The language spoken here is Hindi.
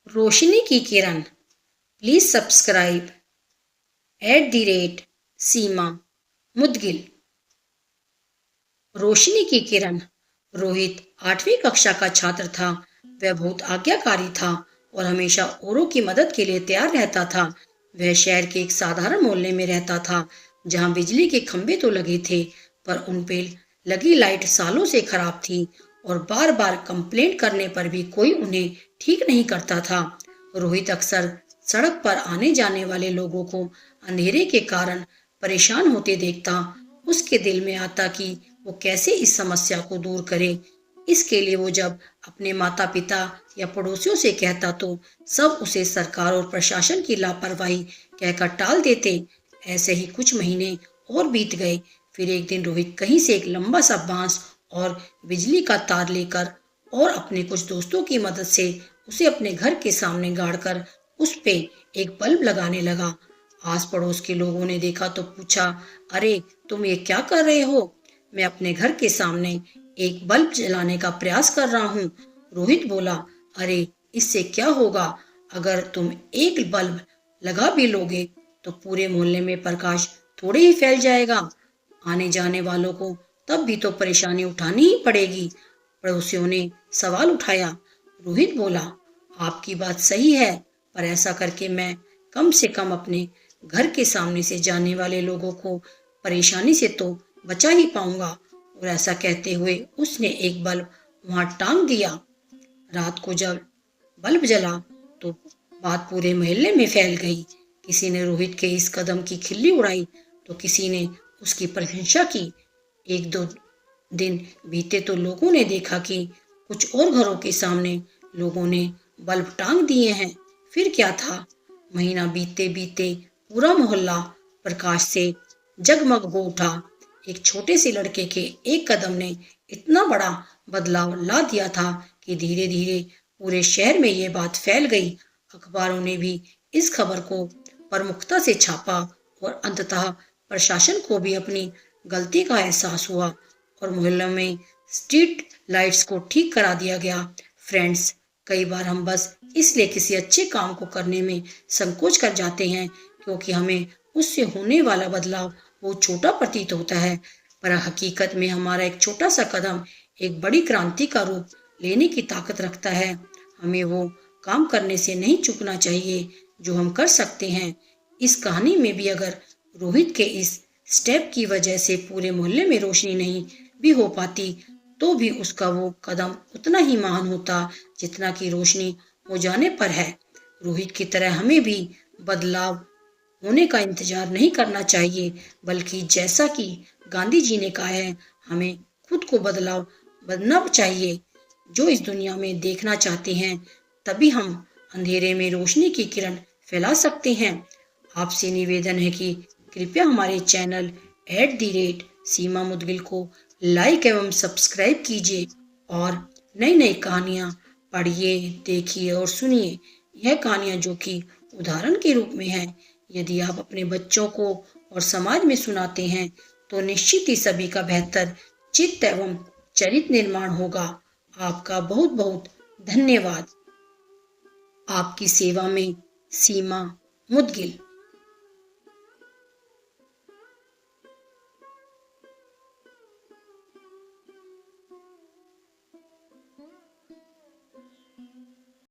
रोशनी की किरण। प्लीज सब्सक्राइब @सीमा मुदगिल। रोशनी की किरण। रोहित 8वीं कक्षा का छात्र था। वह बहुत आज्ञाकारी था और हमेशा औरों की मदद के लिए तैयार रहता था। वह शहर के एक साधारण मोहल्ले में रहता था, जहां बिजली के खंभे तो लगे थे, पर उन पे लगी लाइट सालों से खराब थी और बार बार कंप्लेंट करने पर भी कोई उन्हें ठीक नहीं करता था। रोहित अक्सर सड़क पर आने जाने वाले लोगों को अंधेरे के कारण परेशान होते देखता। उसके दिल में आता कि वो कैसे इस समस्या को दूर करे। इसके लिए वो जब अपने माता पिता या पड़ोसियों से कहता तो सब उसे सरकार और प्रशासन की लापरवाही कहकर टाल देते। ऐसे ही कुछ महीने और बीत गए। फिर एक दिन रोहित कहीं से एक लंबा सा बांस और बिजली का तार लेकर और अपने कुछ दोस्तों की मदद से उसे अपने घर के सामने गाड़कर उस पे एक बल्ब लगाने लगा। आस पड़ोस के लोगों ने देखा तो पूछा, अरे तुम ये क्या कर रहे हो? मैं अपने घर के सामने एक बल्ब जलाने का प्रयास कर रहा हूँ। रोहित बोला, अरे इससे क्या होगा? अगर तुम एक बल्ब लगा भी लोगे तो पूरे मोहल्ले में प्रकाश थोड़े ही फैल जाएगा। आने जाने वालों को तब भी तो परेशानी उठानी ही पड़ेगी। पड़ोसियों ने सवाल उठाया। रोहित बोला, आपकी बात सही है, पर ऐसा करके मैं कम से कम अपने घर के सामने से जाने वाले लोगों को परेशानी से तो बचा ही पाऊंगा। और ऐसा कहते हुए उसने एक बल्ब वहां टांग दिया। रात को जब बल्ब जला तो बात पूरे मोहल्ले में फैल गई। किसी ने रोहित के इस कदम की खिल्ली उड़ाई तो किसी ने उसकी प्रशंसा की। एक दो दिन बीते तो लोगों ने देखा कि कुछ और घरों के सामने लोगों ने बल्ब टांग दिए हैं। फिर क्या था, महीना बीते बीते पूरा मोहल्ला प्रकाश से जगमग हो उठा। एक छोटे से लड़के के एक कदम ने इतना बड़ा बदलाव ला दिया था कि धीरे धीरे पूरे शहर में ये बात फैल गई। अखबारों ने भी इस खबर को प्रमुखता से छापा और अंततः प्रशासन को भी अपनी गलती का एहसास हुआ और मोहल्लों में स्ट्रीट लाइट्स को ठीक करा दिया गया। फ्रेंड्स, कई बार हम बस इसलिए किसी अच्छे काम को करने में संकोच कर जाते हैं क्योंकि हमें उससे होने वाला बदलाव बहुत छोटा प्रतीत होता है, पर हकीकत में हमारा एक छोटा सा कदम एक बड़ी क्रांति का रूप लेने की ताकत रखता है। हमें वो काम करने से नहीं चूकना चाहिए जो हम कर सकते हैं। इस कहानी में भी अगर रोहित के इस स्टेप की वजह से पूरे मोहल्ले में रोशनी नहीं भी हो पाती तो भी उसका वो कदम उतना ही महान होता जितना कि रोशनी हो जाने पर है। रोहित की तरह हमें भी बदलाव होने का इंतजार नहीं करना चाहिए, बल्कि जैसा कि गांधी जी ने कहा है, हमें खुद को बदलाव बनना चाहिए जो इस दुनिया में देखना चाहते हैं। तभी हम अंधेरे में रोशनी की किरण फैला सकते हैं। आपसे निवेदन है कि कृपया हमारे चैनल @सीमा मुदगिल को लाइक एवं सब्सक्राइब कीजिए और नई नई कहानियाँ पढ़िए, देखिए और सुनिए। यह कहानियाँ जो कि उदाहरण के रूप में हैं, यदि आप अपने बच्चों को और समाज में सुनाते हैं तो निश्चित ही सभी का बेहतर चित्त एवं चरित्र निर्माण होगा। आपका बहुत बहुत धन्यवाद। आपकी सेवा में सीमा मुदगिल।